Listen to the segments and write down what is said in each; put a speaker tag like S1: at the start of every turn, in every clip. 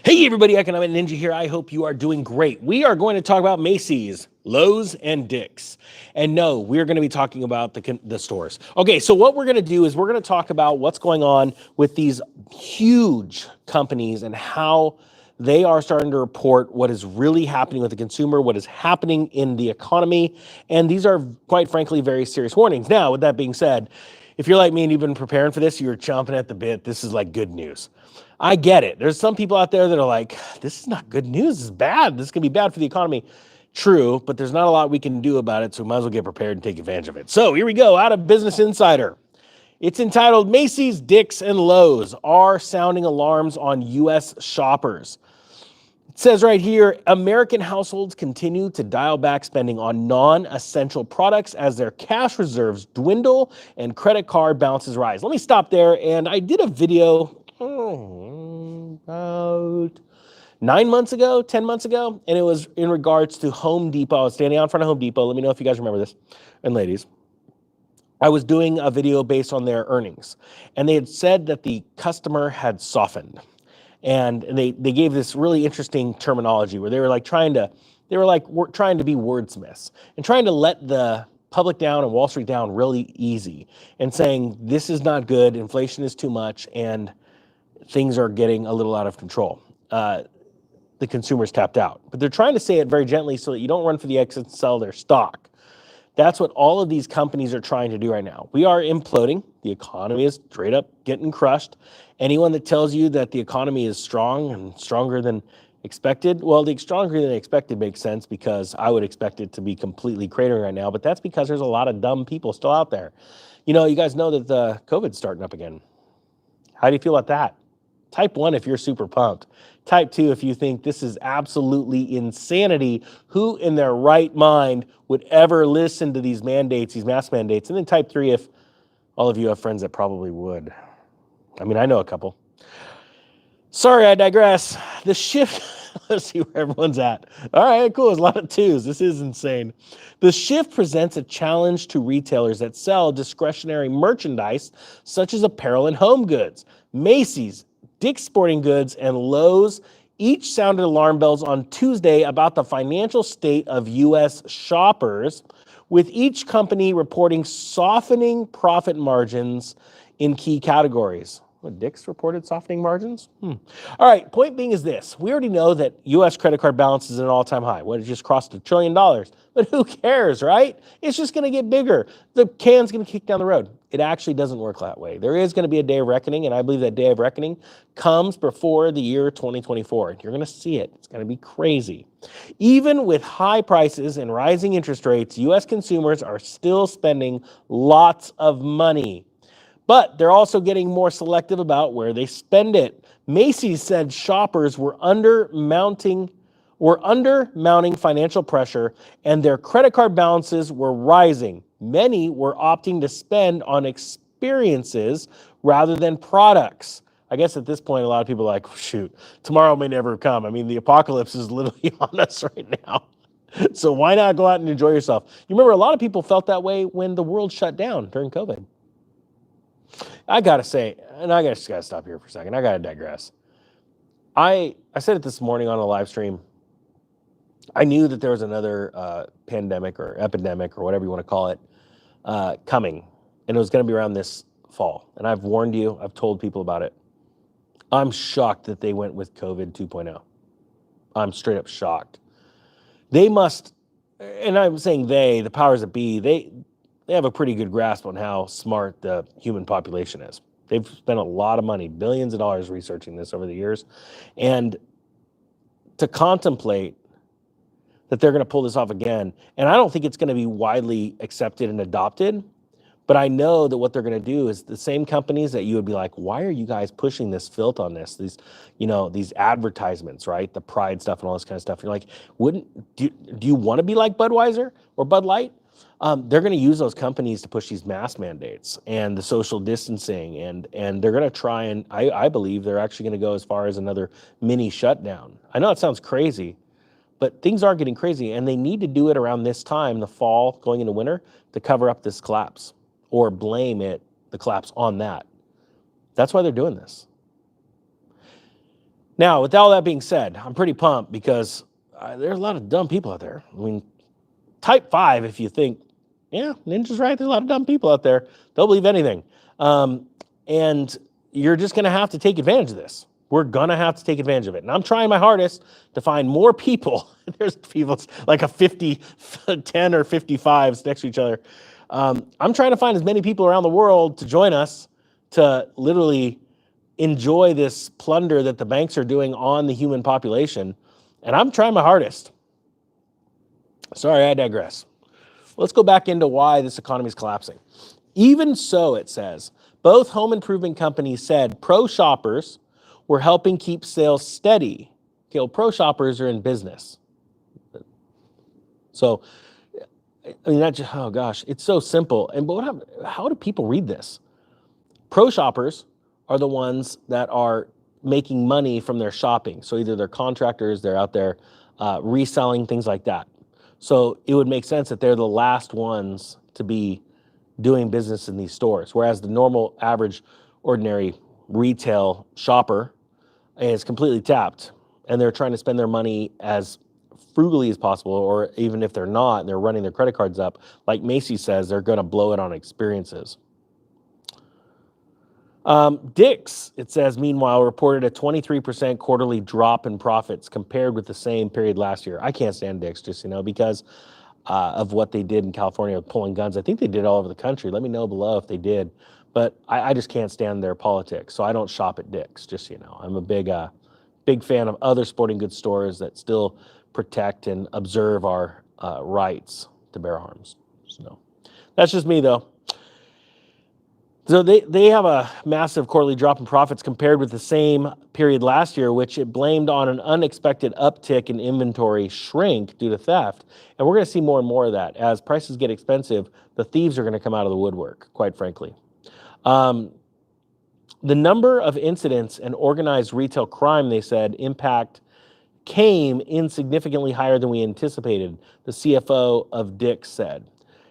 S1: Hey everybody, Economic Ninja here. I hope you are doing great. We are going to talk about Macy's, Lowe's, and Dick's. And no, we're going to be talking about the stores. Okay, so what we're going to do is we're going to talk about what's going on with these huge companies and how they are starting to report what is really happening with the consumer, what is happening in the economy. And these are, quite frankly, very serious warnings. Now, with that being said, if you're like me and you've been preparing for this, you're chomping at the bit. This is like good news. I get it. There's some people out there that are like, this is not good news. This is bad. This is going to be bad for the economy. True, but there's not a lot we can do about it, so we might as well get prepared and take advantage of it. So here we go, out of Business Insider. It's entitled, Macy's, Dick's, and Lowe's are sounding alarms on U.S. shoppers. It says right here, American households continue to dial back spending on non-essential products as their cash reserves dwindle and credit card balances rise. Let me stop there, and I did a video about 9 months ago, 10 months ago, and it was in regards to Home Depot. I was standing out in front of Home Depot. Let me know if you guys remember this, and ladies. I was doing a video based on their earnings, and they had said that the customer had softened. And they gave this really interesting terminology where they were trying to be wordsmiths and trying to let the public down and Wall Street down really easy and saying, this is not good, inflation is too much, and things are getting a little out of control. The consumer's tapped out. But they're trying to say it very gently so that you don't run for the exit and sell their stock. That's what all of these companies are trying to do right now. We are imploding. The economy is straight up getting crushed. Anyone that tells you that the economy is strong and stronger than expected, well, the stronger than expected makes sense because I would expect it to be completely cratering right now, but that's because there's a lot of dumb people still out there. You know, you guys know that the COVID's starting up again. How do you feel about that? Type 1 if you're super pumped. Type 2 if you think this is absolutely insanity. Who in their right mind would ever listen to these mandates, these mask mandates? And then type 3 if all of you have friends that probably would. I mean, I know a couple. Sorry, I digress. The shift, let's see where everyone's at. All right, cool. There's a lot of twos. This is insane. The shift presents a challenge to retailers that sell discretionary merchandise, such as apparel and home goods. Macy's, Dick's Sporting Goods, and Lowe's each sounded alarm bells on Tuesday about the financial state of U.S. shoppers, with each company reporting softening profit margins in key categories. What, Dick's reported softening margins? All right, point being is this. We already know that U.S. credit card balance is at an all-time high. What, it just crossed $1 trillion. But who cares, right? It's just going to get bigger. The can's going to kick down the road. It actually doesn't work that way. There is going to be a day of reckoning, and I believe that day of reckoning comes before the year 2024. You're going to see it. It's going to be crazy. Even with high prices and rising interest rates, U.S. consumers are still spending lots of money. But they're also getting more selective about where they spend it. Macy's said shoppers were under mounting financial pressure, and their credit card balances were rising. Many were opting to spend on experiences rather than products. I guess at this point, a lot of people are like, shoot, tomorrow may never come. I mean, the apocalypse is literally on us right now. So why not go out and enjoy yourself? You remember, a lot of people felt that way when the world shut down during COVID. I got to say, and I just got to stop here for a second. I got to digress. I said it this morning on a live stream. I knew that there was another pandemic or epidemic or whatever you want to call it coming, and it was going to be around this fall. And I've warned you. I've told people about it. I'm shocked that they went with COVID 2.0. I'm straight up shocked. They must, and I'm saying the powers that be, they have a pretty good grasp on how smart the human population is. They've spent a lot of money, billions of dollars researching this over the years. And to contemplate that they're going to pull this off again, and I don't think it's going to be widely accepted and adopted, but I know that what they're going to do is the same companies that you would be like, why are you guys pushing this filth on this? These advertisements, right? The pride stuff and all this kind of stuff. You're like, do you want to be like Budweiser or Bud Light? They're going to use those companies to push these mask mandates and the social distancing, and they're going to try and, I believe they're actually going to go as far as another mini shutdown. I know it sounds crazy, but things are getting crazy, and they need to do it around this time, the fall going into winter, to cover up this collapse or blame the collapse on that. That's why they're doing this. Now, with all that being said, I'm pretty pumped because there's a lot of dumb people out there. I mean, type 5, if you think, yeah, Ninja's right, there's a lot of dumb people out there. They'll believe anything. And you're just going to have to take advantage of this. We're going to have to take advantage of it. And I'm trying my hardest to find more people. There's people like a 50, 10 or 55s next to each other. I'm trying to find as many people around the world to join us to literally enjoy this plunder that the banks are doing on the human population. And I'm trying my hardest. Sorry, I digress. Let's go back into why this economy is collapsing. Even so, it says, both home improvement companies said pro shoppers were helping keep sales steady. Okay, well, pro shoppers are in business. So, I mean, oh gosh, it's so simple. And but how do people read this? Pro shoppers are the ones that are making money from their shopping. So either they're contractors, they're out there reselling, things like that. So it would make sense that they're the last ones to be doing business in these stores, whereas the normal, average, ordinary retail shopper is completely tapped, and they're trying to spend their money as frugally as possible, or even if they're not, and they're running their credit cards up, like Macy says, they're going to blow it on experiences. Dick's, it says, meanwhile, reported a 23% quarterly drop in profits compared with the same period last year. I can't stand Dick's, just, because of what they did in California with pulling guns. I think they did all over the country. Let me know below if they did. But I just can't stand their politics, so I don't shop at Dick's, just I'm a big fan of other sporting goods stores that still protect and observe our rights to bear arms. So that's just me, though. So they have a massive quarterly drop in profits compared with the same period last year, which it blamed on an unexpected uptick in inventory shrink due to theft. And we're going to see more and more of that. As prices get expensive, the thieves are going to come out of the woodwork, quite frankly. The number of incidents and organized retail crime, they said, impact came in significantly higher than we anticipated, the CFO of Dick's said.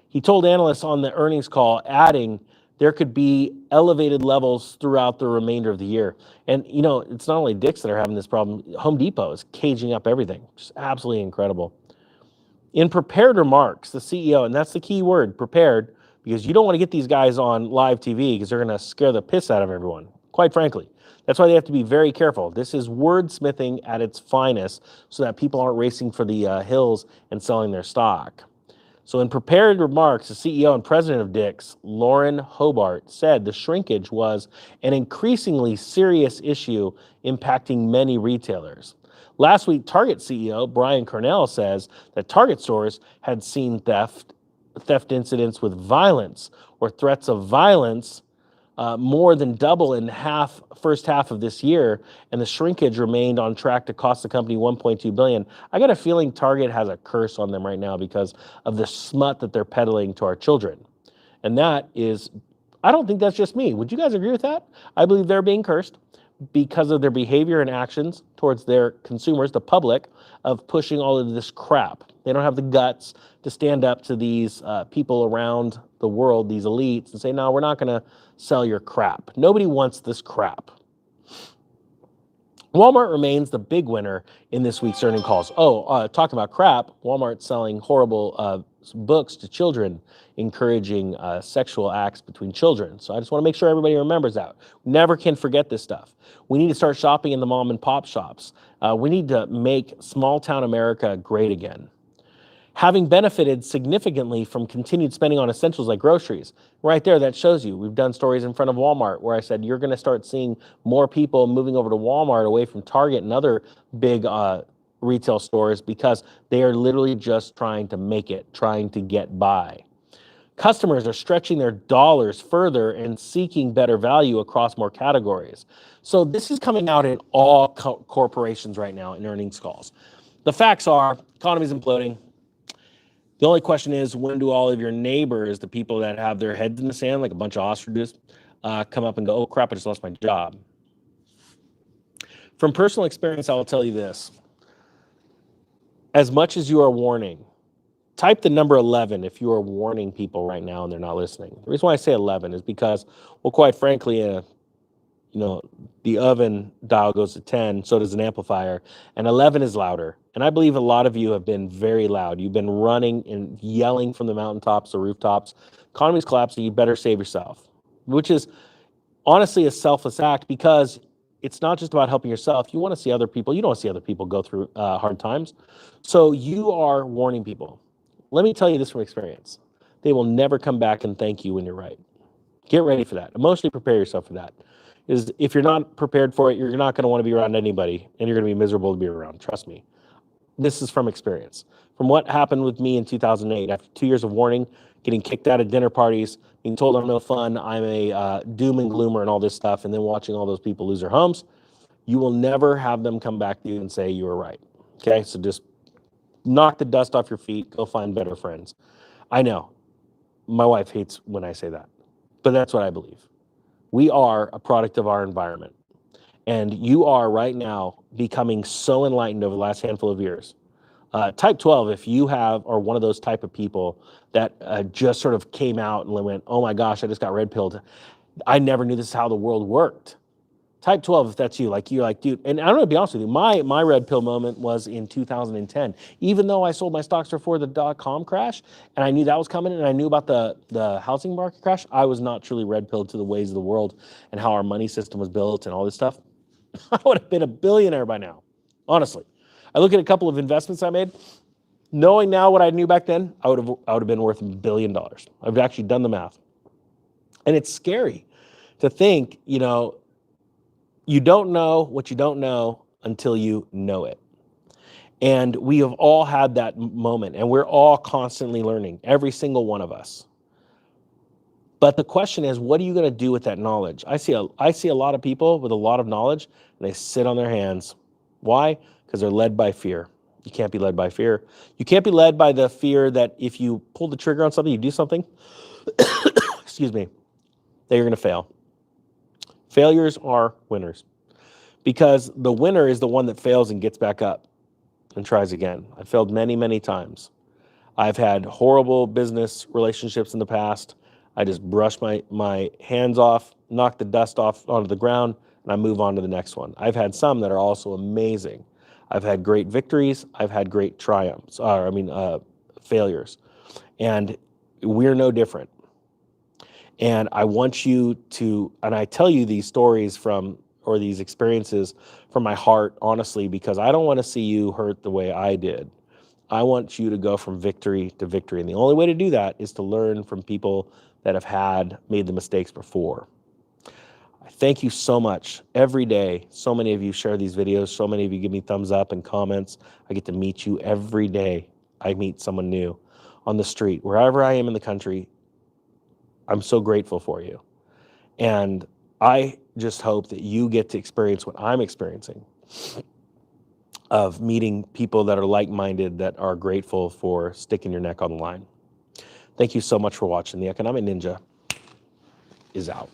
S1: He told analysts on the earnings call, adding, there could be elevated levels throughout the remainder of the year. And, it's not only Dick's that are having this problem. Home Depot is caging up everything. Just absolutely incredible. In prepared remarks, the CEO, and that's the key word, prepared, because you don't want to get these guys on live TV because they're going to scare the piss out of everyone, quite frankly. That's why they have to be very careful. This is wordsmithing at its finest so that people aren't racing for the hills and selling their stock. So in prepared remarks, the CEO and president of Dick's, Lauren Hobart, said the shrinkage was an increasingly serious issue impacting many retailers. Last week, Target CEO Brian Cornell says that Target stores had seen theft incidents with violence or threats of violence more than double in first half of this year, and the shrinkage remained on track to cost the company $1.2 billion. I got a feeling Target has a curse on them right now because of the smut that they're peddling to our children. And that is, I don't think that's just me. Would you guys agree with that? I believe they're being cursed because of their behavior and actions towards their consumers, the public, of pushing all of this crap. They don't have the guts to stand up to these people around the world, these elites, and say, no, we're not going to sell your crap. Nobody wants this crap. Walmart remains the big winner in this week's earnings calls. Talking about crap, Walmart's selling horrible books to children, encouraging sexual acts between children. So I just want to make sure everybody remembers that. Never can forget this stuff. We need to start shopping in the mom and pop shops. We need to make small town America great again. Having benefited significantly from continued spending on essentials like groceries. Right there, that shows you. We've done stories in front of Walmart where I said you're going to start seeing more people moving over to Walmart away from Target and other big retail stores because they are literally just trying to make it, trying to get by. Customers are stretching their dollars further and seeking better value across more categories. So this is coming out in all corporations right now in earnings calls. The facts are, economy's imploding. The only question is, when do all of your neighbors, the people that have their heads in the sand like a bunch of ostriches, come up and go, oh crap, I just lost my job? From personal experience, I will tell you this. As much as you are warning, type the number 11 if you are warning people right now and they're not listening. The reason why I say 11 is because, well, quite frankly, you know, the oven dial goes to 10, so does an amplifier, and 11 is louder. And I believe a lot of you have been very loud. You've been running and yelling from the mountaintops or rooftops. Economy's collapsing, you better save yourself, which is honestly a selfless act, because it's not just about helping yourself. You want to see other people. You don't want to see other people go through hard times. So you are warning people. Let me tell you this from experience. They will never come back and thank you when you're right. Get ready for that. Emotionally prepare yourself for that. Is if you're not prepared for it, you're not going to want to be around anybody, and you're going to be miserable to be around. Trust me. This is from experience. From what happened with me in 2008, after 2 years of warning, getting kicked out of dinner parties, being told I'm no fun, I'm a doom and gloomer and all this stuff, and then watching all those people lose their homes, you will never have them come back to you and say you were right. Okay, so just knock the dust off your feet, go find better friends. I know my wife hates when I say that, but that's what I believe. We are a product of our environment. And you are right now becoming so enlightened over the last handful of years. Type 12, if you are one of those type of people that just sort of came out and went, oh my gosh, I just got red pilled. I never knew this is how the world worked. Type 12, if that's you, like you're like, dude, and I'm gonna be honest with you, my red pill moment was in 2010. Even though I sold my stocks before the dot-com crash, and I knew that was coming, and I knew about the housing market crash, I was not truly red pilled to the ways of the world and how our money system was built and all this stuff. I would have been a billionaire by now, honestly. I look at a couple of investments I made. Knowing now what I knew back then, I would have been worth $1 billion. I've actually done the math. And it's scary to think, you don't know what you don't know until you know it. And we have all had that moment, and we're all constantly learning, every single one of us. But the question is, what are you going to do with that knowledge? I see a lot of people with a lot of knowledge, and they sit on their hands. Why? Because they're led by fear. You can't be led by fear. You can't be led by the fear that if you pull the trigger on something, you do something, excuse me, that you're going to fail. Failures are winners, because the winner is the one that fails and gets back up and tries again. I've failed many, many times. I've had horrible business relationships in the past. I just brush my hands off, knock the dust off onto the ground, and I move on to the next one. I've had some that are also amazing. I've had great victories. I've had great triumphs, failures. And we're no different. And I want you to, and I tell you these stories or these experiences from my heart, honestly, because I don't want to see you hurt the way I did. I want you to go from victory to victory. And the only way to do that is to learn from people that have made the mistakes before. I thank you so much. Every day, so many of you share these videos. So many of you give me thumbs up and comments. I get to meet you every day. I meet someone new on the street, wherever I am in the country. I'm so grateful for you. And I just hope that you get to experience what I'm experiencing, of meeting people that are like-minded, that are grateful for sticking your neck on the line. Thank you so much for watching. The Economic Ninja is out.